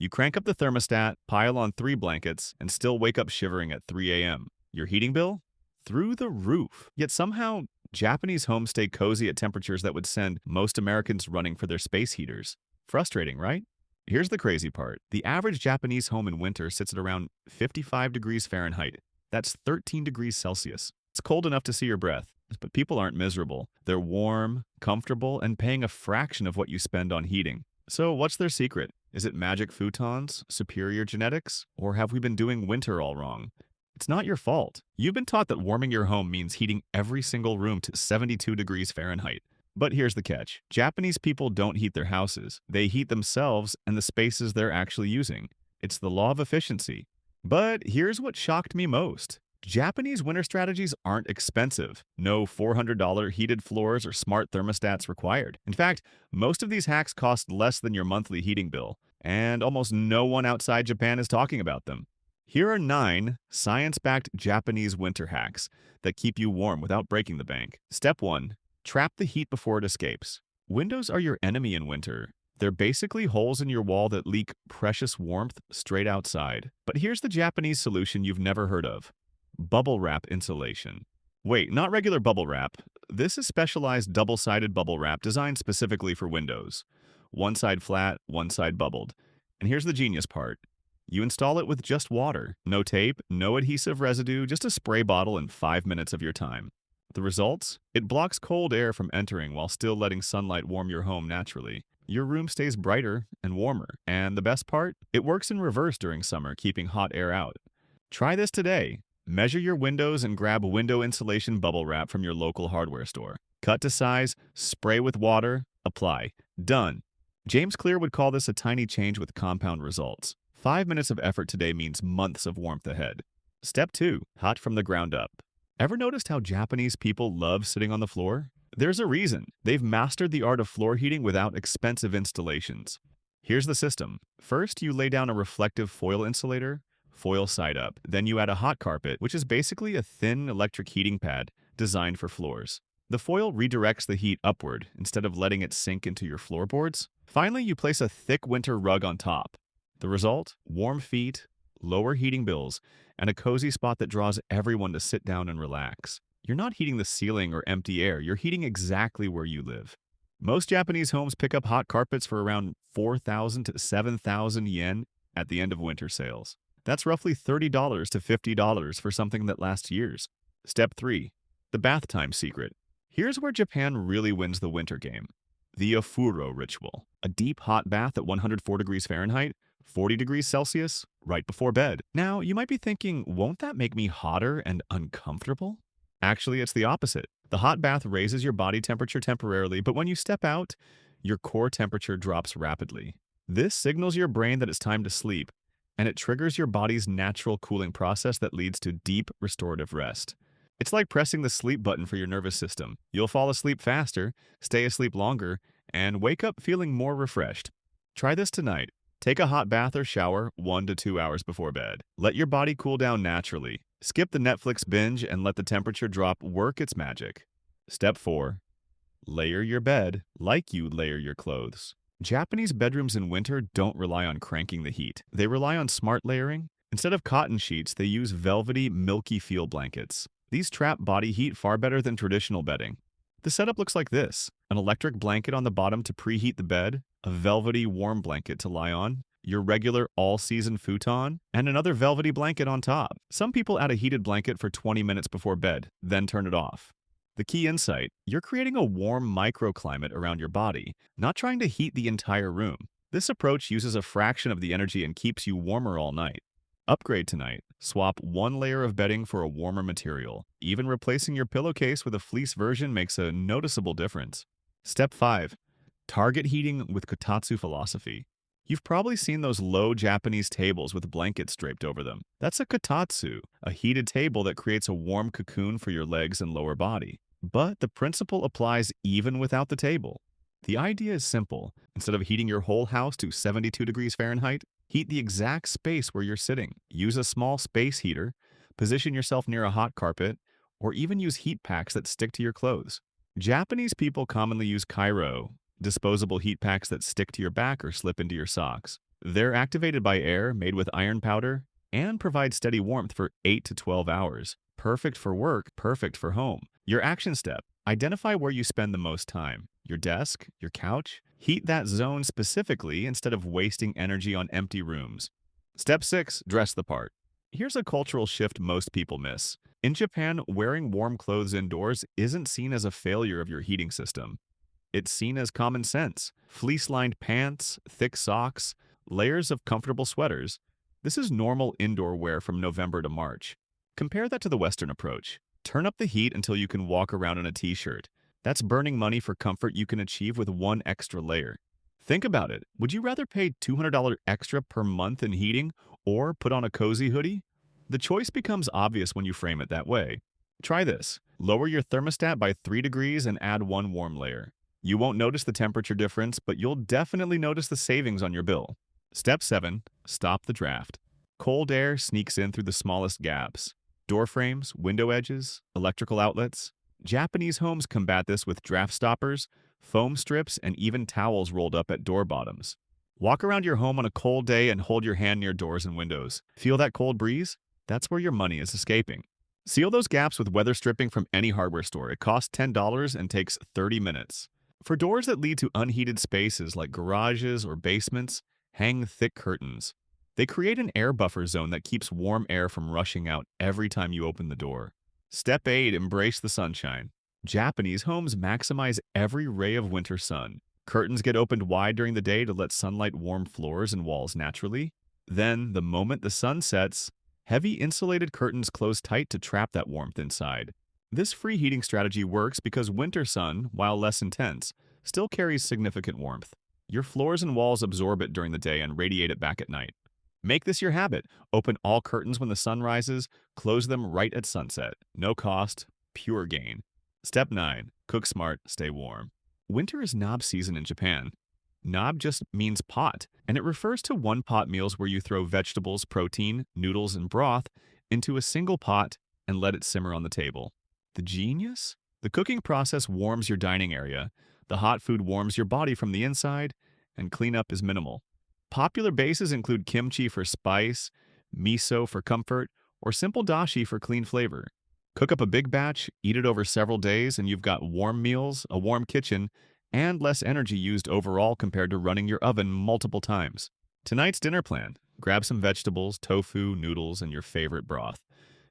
You crank up the thermostat, pile on 3 blankets, and still wake up shivering at 3 a.m. Your heating bill? Through the roof. Yet somehow, Japanese homes stay cozy at temperatures that would send most Americans running for their space heaters. Frustrating, right? Here's the crazy part. The average Japanese home in winter sits at around 55 degrees Fahrenheit. That's 13 degrees Celsius. It's cold enough to see your breath, but people aren't miserable. They're warm, comfortable, and paying a fraction of what you spend on heating. So what's their secret? Is it magic futons, superior genetics, or have we been doing winter all wrong? It's not your fault. You've been taught that warming your home means heating every single room to 72 degrees Fahrenheit. But here's the catch. Japanese people don't heat their houses. They heat themselves and the spaces they're actually using. It's the law of efficiency. But here's what shocked me most. Japanese winter strategies aren't expensive. No $400 heated floors or smart thermostats required. In fact, most of these hacks cost less than your monthly heating bill, and almost no one outside Japan is talking about them. Here are 9 science-backed Japanese winter hacks that keep you warm without breaking the bank. Step 1. Trap the heat before it escapes. Windows are your enemy in winter. They're basically holes in your wall that leak precious warmth straight outside. But here's the Japanese solution you've never heard of. Bubble wrap insulation. Wait, not regular bubble wrap. This is specialized double-sided bubble wrap designed specifically for windows. One side flat, one side bubbled. And here's the genius part. You install it with just water. No tape, no adhesive residue, just a spray bottle and 5 minutes of your time. The results? It blocks cold air from entering while still letting sunlight warm your home naturally. Your room stays brighter and warmer. And the best part? It works in reverse during summer, keeping hot air out. Try this today. Measure your windows and grab window insulation bubble wrap from your local hardware store. Cut to size, spray with water, apply. Done. James Clear would call this a tiny change with compound results. 5 minutes of effort today means months of warmth ahead. Step 2. Hot from the ground up. Ever noticed how Japanese people love sitting on the floor? There's a reason. They've mastered the art of floor heating without expensive installations. Here's the system. First, you lay down a reflective foil insulator, foil side up. Then you add a hot carpet, which is basically a thin electric heating pad designed for floors. The foil redirects the heat upward instead of letting it sink into your floorboards. Finally, you place a thick winter rug on top. The result? Warm feet, lower heating bills, and a cozy spot that draws everyone to sit down and relax. You're not heating the ceiling or empty air, you're heating exactly where you live. Most Japanese homes pick up hot carpets for around 4,000 to 7,000 yen at the end of winter sales. That's roughly $30 to $50 for something that lasts years. Step 3. The bath time secret. Here's where Japan really wins the winter game. The ofuro ritual. A deep hot bath at 104 degrees Fahrenheit, 40 degrees Celsius, right before bed. Now, you might be thinking, won't that make me hotter and uncomfortable? Actually, it's the opposite. The hot bath raises your body temperature temporarily, but when you step out, your core temperature drops rapidly. This signals your brain that it's time to sleep, and it triggers your body's natural cooling process that leads to deep restorative rest. It's like pressing the sleep button for your nervous system. You'll fall asleep faster, stay asleep longer, and wake up feeling more refreshed. Try this tonight. Take a hot bath or shower 1 to 2 hours before bed. Let your body cool down naturally. Skip the Netflix binge and let the temperature drop work its magic. Step 4. Layer your bed like you layer your clothes. Japanese bedrooms in winter don't rely on cranking the heat. They rely on smart layering. Instead of cotton sheets, they use velvety, milky feel blankets. These trap body heat far better than traditional bedding. The setup looks like this: an electric blanket on the bottom to preheat the bed, a velvety warm blanket to lie on, your regular all-season futon, and another velvety blanket on top. Some people add a heated blanket for 20 minutes before bed, then turn it off. The key insight: you're creating a warm microclimate around your body, not trying to heat the entire room. This approach uses a fraction of the energy and keeps you warmer all night. Upgrade tonight. Swap one layer of bedding for a warmer material. Even replacing your pillowcase with a fleece version makes a noticeable difference. Step 5. Target heating with kotatsu philosophy. You've probably seen those low Japanese tables with blankets draped over them. That's a kotatsu, a heated table that creates a warm cocoon for your legs and lower body. But the principle applies even without the table. The idea is simple. Instead of heating your whole house to 72 degrees Fahrenheit, heat the exact space where you're sitting. Use a small space heater, position yourself near a hot carpet, or even use heat packs that stick to your clothes. Japanese people commonly use kairo, disposable heat packs that stick to your back or slip into your socks. They're activated by air made with iron powder and provide steady warmth for 8 to 12 hours. Perfect for work, perfect for home. Your action step: identify where you spend the most time. Your desk, your couch. Heat that zone specifically instead of wasting energy on empty rooms. Step 6. Dress the part. Here's a cultural shift most people miss. In Japan, wearing warm clothes indoors isn't seen as a failure of your heating system. It's seen as common sense. Fleece-lined pants, thick socks, layers of comfortable sweaters. This is normal indoor wear from November to March. Compare that to the Western approach. Turn up the heat until you can walk around in a t-shirt. That's burning money for comfort you can achieve with one extra layer. Think about it. Would you rather pay $200 extra per month in heating or put on a cozy hoodie? The choice becomes obvious when you frame it that way. Try this. Lower your thermostat by 3 degrees and add one warm layer. You won't notice the temperature difference, but you'll definitely notice the savings on your bill. Step 7. Stop the draft. Cold air sneaks in through the smallest gaps. Door frames, window edges, electrical outlets. Japanese homes combat this with draft stoppers, foam strips, and even towels rolled up at door bottoms. Walk around your home on a cold day and hold your hand near doors and windows. Feel that cold breeze? That's where your money is escaping. Seal those gaps with weather stripping from any hardware store. It costs $10 and takes 30 minutes. For doors that lead to unheated spaces like garages or basements, hang thick curtains. They create an air buffer zone that keeps warm air from rushing out every time you open the door. Step 8. Embrace the sunshine. Japanese homes maximize every ray of winter sun. Curtains get opened wide during the day to let sunlight warm floors and walls naturally. Then, the moment the sun sets, heavy insulated curtains close tight to trap that warmth inside. This free heating strategy works because winter sun, while less intense, still carries significant warmth. Your floors and walls absorb it during the day and radiate it back at night. Make this your habit. Open all curtains when the sun rises, close them right at sunset. No cost, pure gain. Step 9. Cook smart, stay warm. Winter is nabe season in Japan. Nabe just means pot, and it refers to one-pot meals where you throw vegetables, protein, noodles, and broth into a single pot and let it simmer on the table. The genius? The cooking process warms your dining area, the hot food warms your body from the inside, and cleanup is minimal. Popular bases include kimchi for spice, miso for comfort, or simple dashi for clean flavor. Cook up a big batch, eat it over several days, and you've got warm meals, a warm kitchen, and less energy used overall compared to running your oven multiple times. Tonight's dinner plan: grab some vegetables, tofu, noodles, and your favorite broth.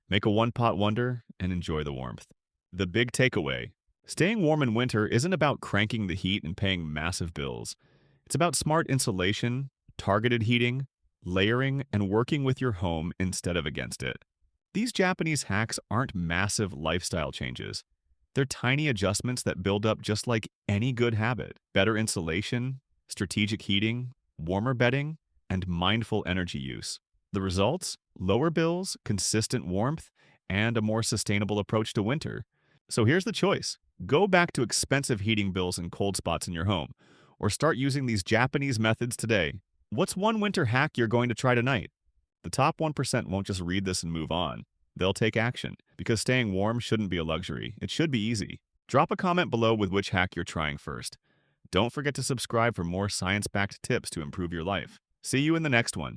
Make a one-pot wonder and enjoy the warmth. The big takeaway: staying warm in winter isn't about cranking the heat and paying massive bills. It's about smart insulation, targeted heating, layering, and working with your home instead of against it. These Japanese hacks aren't massive lifestyle changes. They're tiny adjustments that build up just like any good habit. Better insulation, strategic heating, warmer bedding, and mindful energy use. The results? Lower bills, consistent warmth, and a more sustainable approach to winter. So here's the choice. Go back to expensive heating bills and cold spots in your home, or start using these Japanese methods today. What's one winter hack you're going to try tonight? The top 1% won't just read this and move on. They'll take action, because staying warm shouldn't be a luxury. It should be easy. Drop a comment below with which hack you're trying first. Don't forget to subscribe for more science-backed tips to improve your life. See you in the next one.